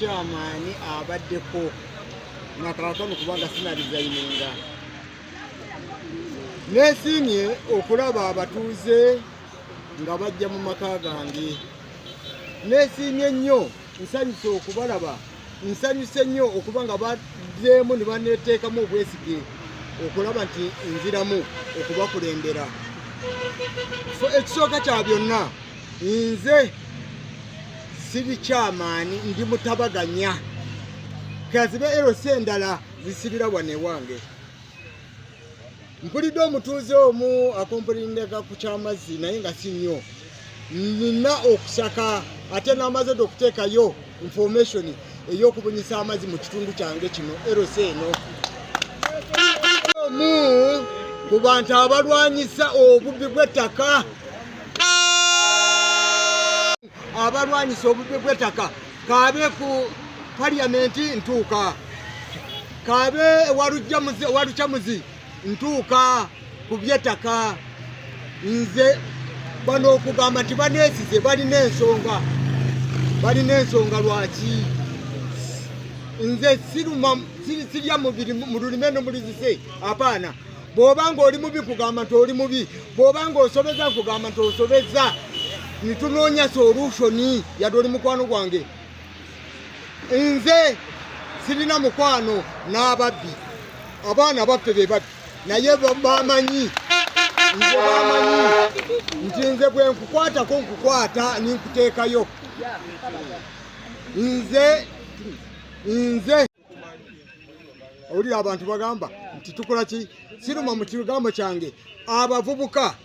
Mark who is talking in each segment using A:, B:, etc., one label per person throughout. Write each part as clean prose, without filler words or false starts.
A: chairman abaddeko nakakano kubanga sina designinga nesimye okulaba abatuuze nga bajja mu maka gange nesimye nnyo nsanyuse okubalaba nsanyuse nnyo okuba nga baddeemu ne baneteekamu obwesige okulaba nti nziramu okubakulembera ekisooka kya byonna nze siri kyamaani ndi mutabaganya kazibe erosi endala zisibira wane wange mpulidde omutuuze omu akompulindeka ku kyamazzi naye nga si nnyo nina okusaka ate n'amaze okuteekayo information ey'okubunyisa amazzi mu kitundu kyange kino erosi eno omu ku bantu abalwanyisa obubbi bw'ettaka kaabe ku parliament ntuuka kaabe walukyamuzi ntuuka ku by'ettaka nze bano okugamba nti baneesize balina ensonga lwaki nze sirya mu lulime nomulizise apaana bw'oba ng'oli mubi kugamba nti oli mubi bw'oba ng'osobeza kugamba nti osobeza nitunoonya solution yadde oli mukwano gwange nze sirina mukwano n'ababbi abaana baffe be babbi naye bamanyi nti nze bwe nkukwatako nkukwata ninkuteekayo nze owulira abantu bagamba nti tukola ki siruma mu kigambo kyange abavubuka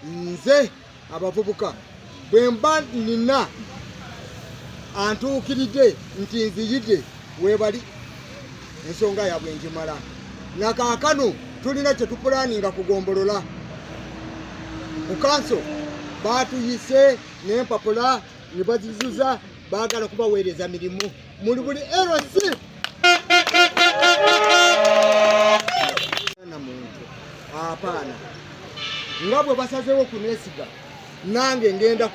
A: nze abavubuka bwe mba nina antuukiridde nti nziyidde weebali ensonga yabwe njimala nakaakano tulina kye tupulaninga kugombolola mu kanso baatuyise n'empapula ne bazizuza baagala kubaweereza mirimu muli buli erosi na muntu apaana nga bwe basazeewo kuneesiga nange ngenda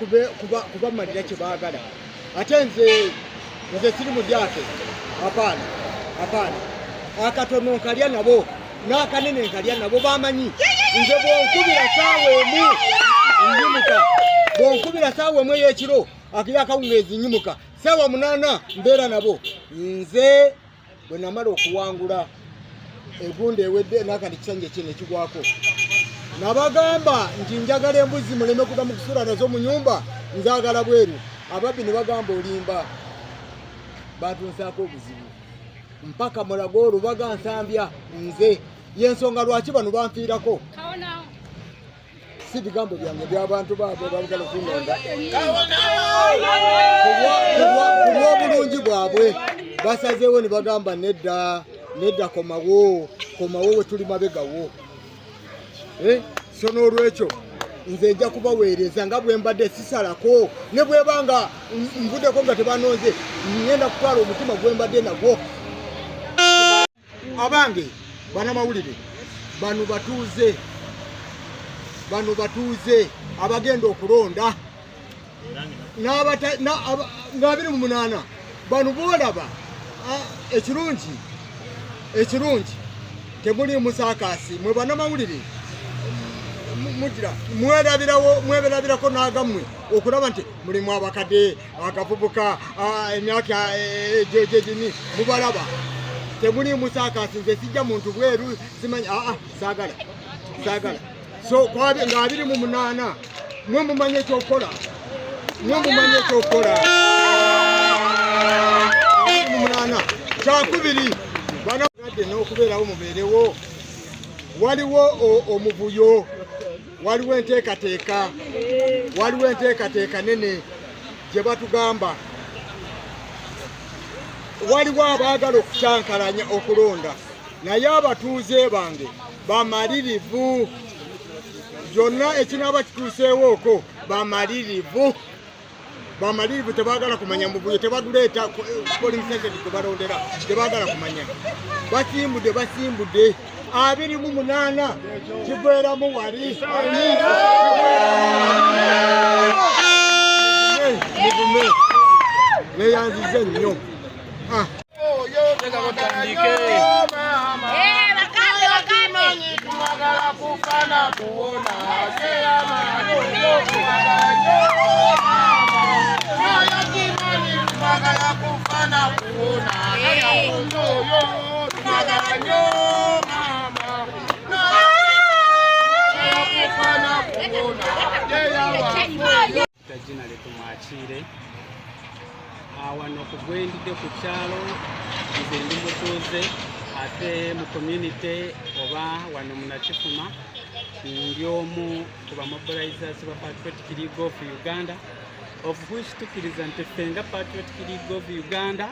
A: kubamalira kye baagala ate nze siri mudyake apaana akatono nkalya nabo n'akanene nkalya nabo bamanyi nze bwonkubira saawa emu ey'ekiro akiri akawungeezi nyimuka saawa 8 mbeera nabo nze bwe namala okuwangula egunda ewedde n'akandi kisanja kye ne kigwako nabagamba nti njagala embuzi muleme kuga mu kusula nazo mu nyumba nzaagala bweru ababbi ne bagamba olimba batunsaako obuzibu mpaka mulago olubaga nsambya nze yensonga lwaki bano banfiirako si bigambo byange by'abantu baabwe babagala okunonda kulw'obulungi bwabwe basazeewo ne bagamba nedda komawo we tuli mabegawo so n'olwekyo nze nja kubaweereza nga bwe mbadde sisalako ne bwebanga nvuddeko nga tebanonze ngenda kutwala omutima gwe mbadde nagwo abange banamawulire bano batuuze abagenda okulonda nga 28 bano boolaba ekirungi temuli musakasi mwe banamawulire mwerabirako n'agammwe okulaba nti mulimu abakadde agavubuka emyaka egyegini mubalaba temuli musakasi nze sijja muntu bweru simanyi saagala so nga 28 mwe mumanye ekyokukola kyakubiri banagadde n'okubeerawo mubeerewo waliwo omuvuyo waliwo enteekateeka nene gye batugamba waliwo abaagala okucankalanya okulonda naye abatuuze bange bamalirivu byonna ekinaaba kituuseewo okwo bamalirivu tebaagala kumanya muvuyo tebaguleeta polling station tebalondera tebaagala kumanya basimbudde 28 kigweramu wali neyanzize nnyo.
B: Jina letu Mwachire wano kugwendide ku kyalo nze ndi mutuuze ate mu community oba wano munakifuma ndi omu ku bamobilizers ba Patriotic League of Uganda of which tukiriza nti ffe nga Patriotic League of Uganda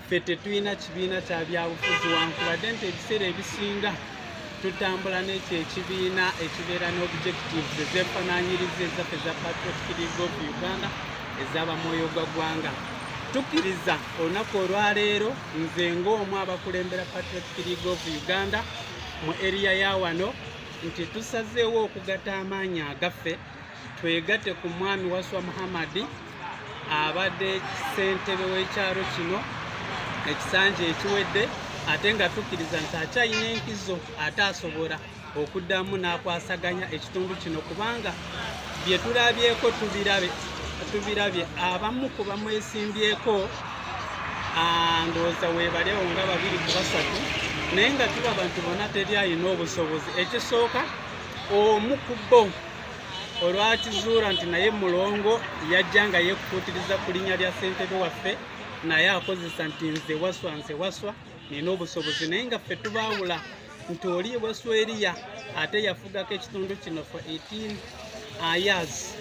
B: ffe tetulina kibiina kya byabufuzi wankubadde nti ebiseera ebisinga tutambula n'ekyo ekibiina ekibeera n'objectives ezeefaanaanyiriza ezaffe za Patriotic League of Uganda ez'abamwoyo gwa ggwanga. Tukkiriza olunaku olwaleero nze ng'omu abakulembera Patriotic League of Uganda mu area ya wano nti tusazeewo okugatta amaanyi agaffe twegatte ku mwami Waswa Muhammad abadde ssentebe w'ekyalo kino ekisanja ekiwedde ate nga tukkiriza nti akyayina enkizo ate asobola okuddamu n'akwasaganya ekitundu kino kubanga bye tulabyeko tubirabye abamu ku bamwesimbyeko ndowooza weebalewo nga 2 ku 3 naye nga tulaba nti bona teri alina obusobozi. Ekisooka omu ku bo olwakizuula nti naye mulongo yajja nga yeekukuutiriza ku linnya lya ssentebe waffe naye akozesa nti nze waswa nina obusobozi naye nga ffe tubaawula nti oli Waswa Elia ate yafugako ekitundu kino for 18 years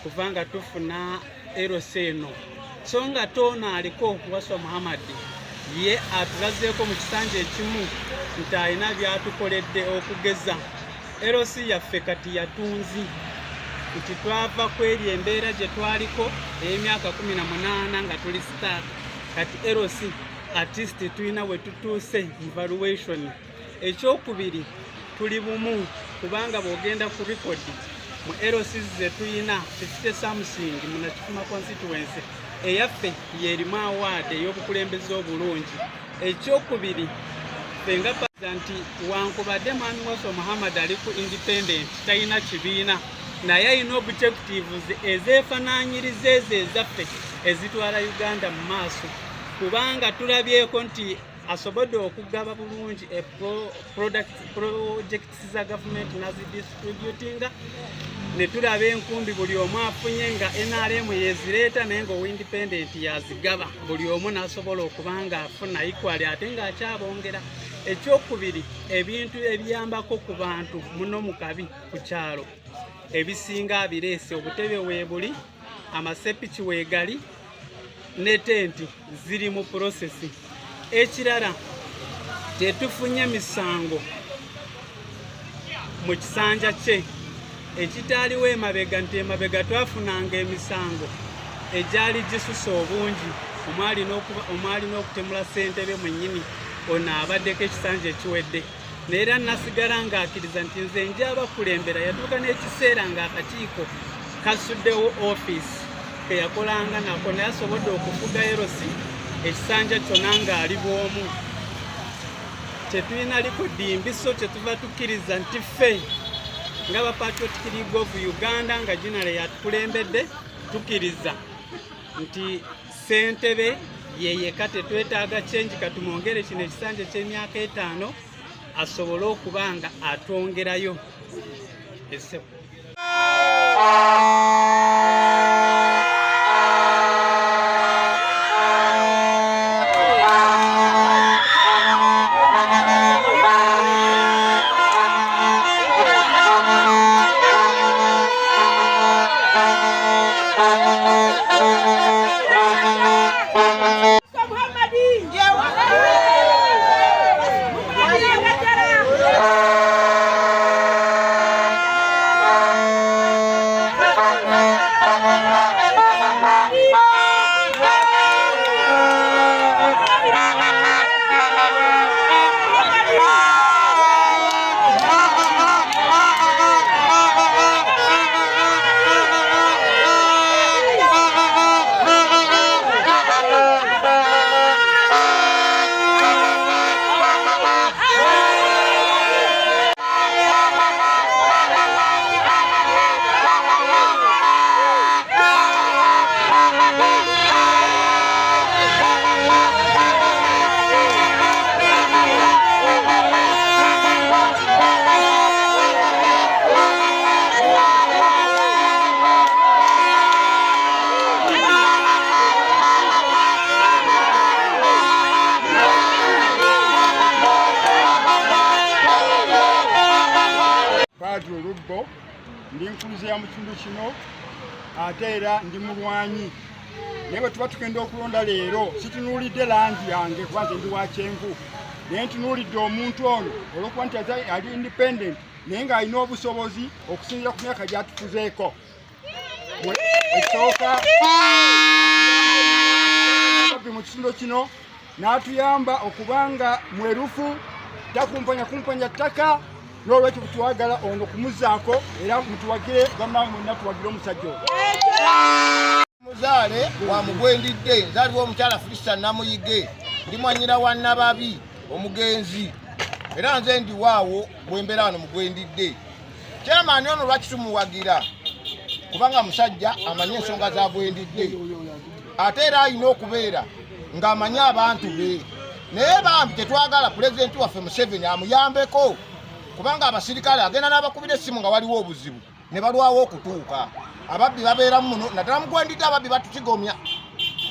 B: kuva nga tufuna erose eno so nga toona aliko Waswa Muhammad ye atulazeeko mu kisanja ekimu nti alina byatukoledde okugeza erose yaffe kati yatunzi nti twava kweri embeera gye twaliko ey'emyaka 18 nga tuli start kati erose at least tulina we tutuuse evaluation. Ekyokubiri tuli bumu kubanga bw'ogenda ku record mu LCs ze tulina 50 something mu Nakifuma constituency eyaffe y'erimu award ey'obukulembeze obulungi. Ekyokubiri fenga nti wankubadde mwami Waswa Muhammad ali ku independent talina kibiina naye alina objectives ezeefaanaanyiriza ezo ezaffe ezitwala Uganda mu maaso kubanga tulabyeko nti asobodde okugaba bulungi projects za government nazidistributinga ne tulaba enkumbi buli omu afunye nga NRM yezireeta naye nga independent yazigaba buli omu n'asobola okubanga afuna equally ate nga akyabongera. Ekyokubiri ebintu ebiyambako ku bantu muno mu kabi ku kyalo ebisinga abireese obutebe weebuli amasepiki weegali ne tenti ziri mu process. Ekirala tetufunye misango mu kisanja kye ekitaaliwo emabega nti emabega twafunanga emisango egyali gisusa obungi omwali n'okutemula ssentebe mwennyini ono abaddeko ekisanja ekiwedde neera nasigala ng'akkiriza nti nze njabakulembera yatuuka n'ekiseera ng'akakiiko kasuddewo offisi keyakolanga nako naye asobodde okufuga erosi ekisanja kyonna ng'ali bw'omu. Tetulina likodi mbiso kyetuva tukkiriza nti ffe nga ba Patriotic League of Uganda nga General yatukulembedde tukkiriza nti ssentebe yeyeka tetwetaaga kyenji katumwongere kino ekisanja eky'emyaka 5 asobole okuba nga atwongerayo essebo.
C: ndi nkuluze ya mu kitundu kino ate era ndi mulwanyi naye bwe tuba tugenda okulonda leero situnuulidde langi yange kubanze ndi wa kyenvu naye ntunuulidde omuntu ono olwokuba nti ali independent naye ng'alina obusobozi okusinziira ku myaka gy'atukuzeeko ekisooka mu kitundu kino n'atuyamba okubanga mwerufu takumpanya ttaka n'olwekyo twagala ono kumuzaako era mutuwagire bamawe mwenna tuwagire omusajja oyo
D: muzaale wa mugwendidde nzaliwo omukyala Filista Namuyige ndi mwanyira wa Nababi omugenzi era nze ndi waawo bwembeera wano mugwendidde kyamaani ono lwaki tumuwagira kubanga musajja amanye ensonga za bwendidde ate era alina okubeera ng'amanye abantu be naye bambi tetwagala pulezidenti waffe Museveni amuyambeko kubanga abasirikale agenda n'abakubira essimu nga waliwo obuzibu ne balwawo okutuuka ababbi babeera muno naddala mugwendidde ababbi batukigomya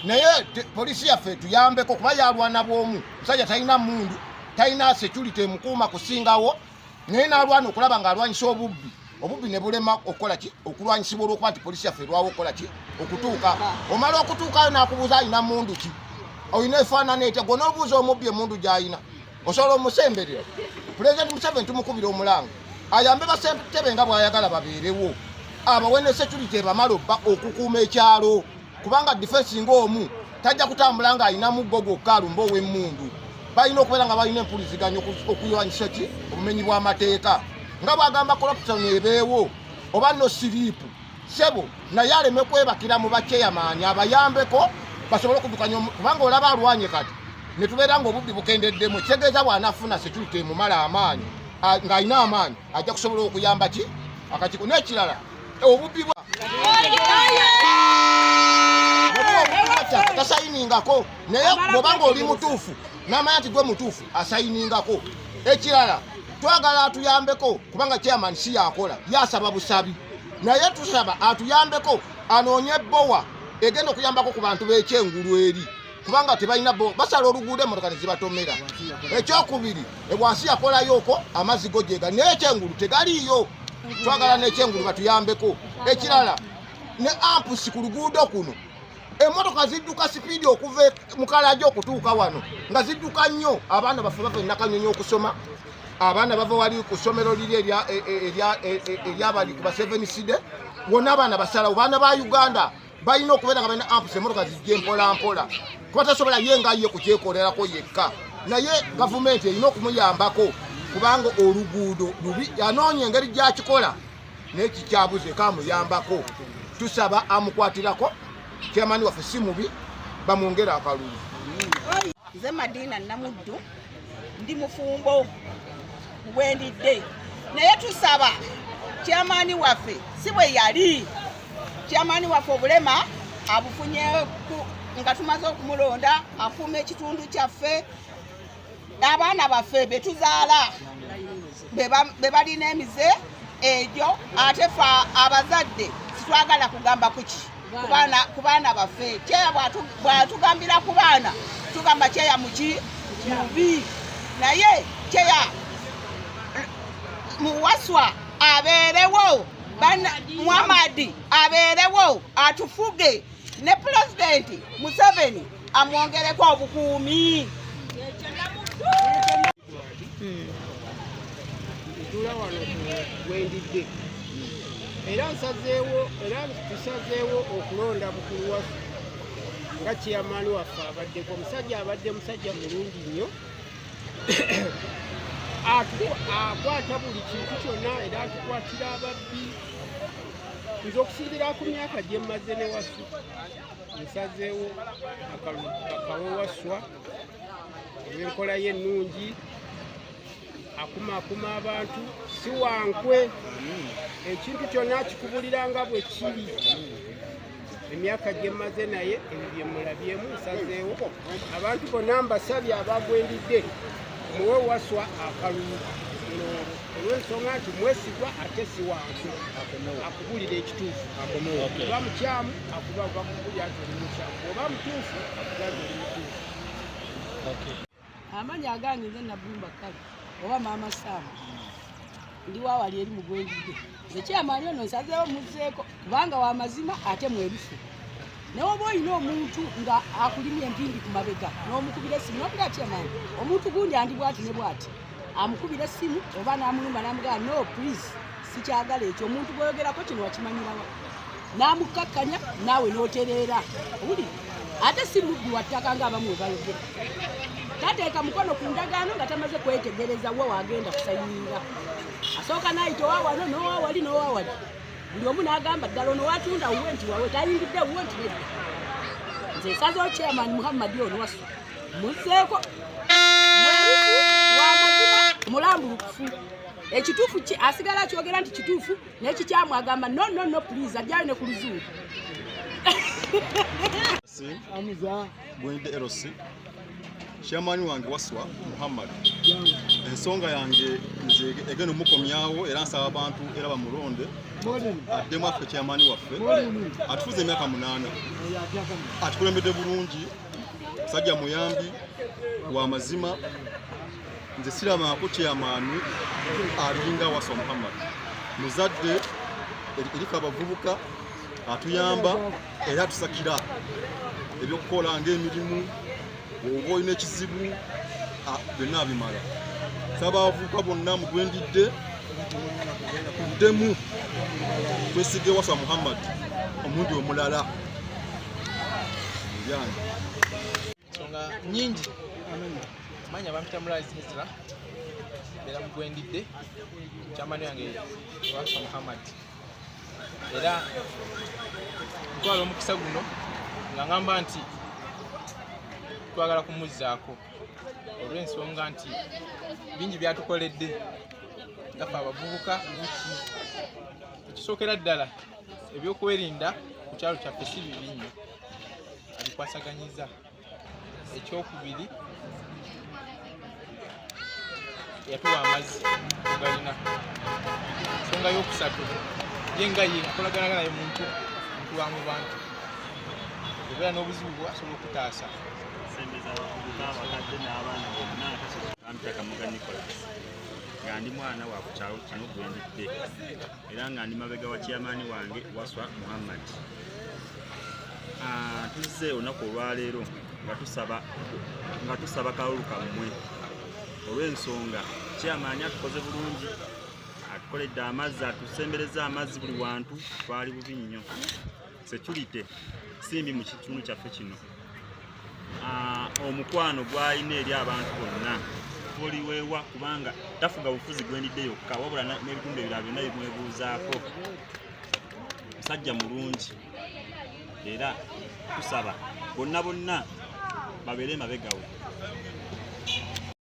D: naye poliisi yaffe tuyambeko kuba yalwana bwomu musajja talina mundu talina security emukuuma kusingawo naye n'alwana okulaba ng'alwanyisa obubbi ne bulema okukola ki okulwanyisibwa olwokuba nti poliisi yaffe erwawo okukola ki okutuuka omala okutuukayo n'akubuuza alina mundu ki olina efaanana etya gwe n'obuuza omubbi emundu gy'alina osobola omusemberera pulezidenti Museveni tumukubira omulanga ayambe basentebe nga bw'ayagala babeerewo abawe ne security bamala okukuuma ekyalo kubanga defense ng'omu tajja kutambula ng'alina muggo gwokka alumba ow'emmundu balina okubeera nga balina empuliziganya okulwanyisa ki obumenyi bw'amateeka nga bw'agamba corruption ebeewo oba no siriipu sebo naye aleme kwebakira mu bakeyamaani abayambeko basobole okudukanya kubanga olaba alwanye kati ne tubeera ng'obubbi bukendeddemu kitegeeza bw'anafuna security emumala amaanyi ng'alina amaanyi ajja kusobola okuyamba ki akatiko n'ekirala obubbi tasayiningako naye bw'obanga oli mutuufu n'amanya nti gwe mutuufu asayiningako ekirala twagala atuyambeko kubanga chairman si yakola yasaba busabi naye tusaba atuyambeko anoonye bbowa egenda okuyambako ku bantu b'ekyengulu eri kubanga tebalina bo basala oluguudo emmotoka ne zibatomera ekyokubiri ebwansi yakolayoko amazzi go gyega naye ekyengulu tegaliiyo twagala n'ekyengulu batuyambeko ekirala ne ampusi ku luguudo kuno emmotoka zidduka sipiidi okuva mu Kalajo okutuuka wano nga zidduka nnyo abaana baffe bava Nakanyonyi okusoma abaana bava wali ku ssomero liri eryabali ku ba 7 side wonna abaana basalawo baana ba Uganda balina okubeera nga balina ampusi emmotoka zijje mpolampola kuba tasobola ye nga ye kukyekolerako yekka naye gavumenti erina okumuyambako kubanga oluguudo lubi yanoonya engeri gyakikola naye kikyabuze kamuyambako tusaba amukwatirako chairman waffe si mubi bamwongera akalulu.
E: Nze Madina Namuddu ndi mufumbo Bwendidde naye tusaba chairman waffe si bwe yali chairman waffe obulema abufunye nga tumaze okumulonda akuuma ekitundu kyaffe abaana baffe betuzaala be balina emize egyo ate ffe abazadde sitwagala kugamba kuki ku baana baffe kyeya bw'atugambira ku baana tugamba kyeya muki mubi naye kyeya muwaswa abeerewo Muhammad abeerewo atufuge ne Pulezidenti Museveni amwongereko obukuumi.
F: Tula wano Bwendidde era tusazeewo okulonda mukulu waffe nga chairman waffe abaddeko omusajja abadde musajja mulungi nnyo akwata buli kintu kyonna era atukwatira ababbi nze okusinziira ku myaka gye mmaze ne waffe nsazeewo akawewaswa olw'enkola ye ennungi akumaakuma abantu si wankwe ekintu kyonna kikubulira nga bwe kiri emyaka gye mmaze naye ebyo bye mulabyemu nsazeewo abantu bonna mbasabye abagwendidde muwe waswa akalulu olw'ensonga nti mwesigwa ate si wansi akubulira ekituufu oba mukyamu akuba bakubulira nti oli mukyamu oba mutuufu akuba nti oli mutuufu.
G: Amannya agange nze Nabumba Kale oba Maama Sam ndi waawali eri mu Bwendidde nze kyamaani ono nsazeewo muzzeeko kubanga wa mazima ate mwerufu naye oba olina omuntu nga akulimya empindi ku mabega n'omukubira essimu nokubira kyamaani omuntu gundi andi bwati ne bwati amukubira essimu oba n'amulumba n'amugamba no please sikyagala ekyo omuntu gweyogerako kino wakimanyirawa n'amukkakkanya naawe n'otereera owuli ate si muddu wa ttaka ng'abamu we bayogera tateeka mukono ku ndagaano nga tamaze kwetegereza wa wagenda kusayinga asooka n'ayita owawano n'owawali n'owawali buli omu n'agamba ddala ono watunda wuwe nti wawe tayingidde wuwe nti nedda nze nsazeo chairman Muhammad ono wasu muzzeeko mwerufu wamazima mulambulukufu ekituufu asigala akyogera nti kituufu n'ekikyamu agamba no please ajjayo ne ku luzungu
H: Bwende erosi chairman wange waswa Muhammad ensonga yange nze egeno mukomyawo era nsaba abantu era bamulonde addemu affe chairman waffe atufuze emyaka 8 atukulembedde bulungi sajja muyambi wa mazima nze sirabako chairman alinga waswa Muhammad muzadde erika abavubuka atuyamba era tusakira ebyokukola ng'emirimu oba olina ekizibu byonna bimala saba abavubuka bonna mugwendidde tuddemu twesige waswa Muhammad omundi omulala yange
I: nsonga nyingi manya bampita mulazi Ezra era mugwendidde chairman yange waswa Muhammad era ntwala omukisa guno nga ngamba nti twagala kumuzzaako olw'ensonga nti bingi byatukoledde gafa abavubuka ekisookera ddala ebyokwerinda ku kyalo kyaffe si bibi nnyo abikwasaganyiza ekyokubiri yatuwa amazzi tugalina ensonga y'okusatu yenga ye akolagana naye muntu wa mu bantu obeera n'obuzibu bwasobola okutaasa
J: nga ndi mwana wa ku kyalo kino Bwendidde era nga ndi mabega wa chairman wange waswa Muhammad. Tuzze olunaku olwaleero nga tusaba kalulu kammwe olw'ensonga chairman atukoze bulungi atukoledde amazzi atusembereza amazzi buli wantu twali bubi nnyo security simbi mu kitundu kyaffe kino omukwano gwalina eri abantu bonna oliweewa kubanga tafuga bufuzi Bwendidde yokka wabula n'ebitundu ebirala byonna bimwebuuzaako musajja mulungi era tusaba bonna babeere mabegawe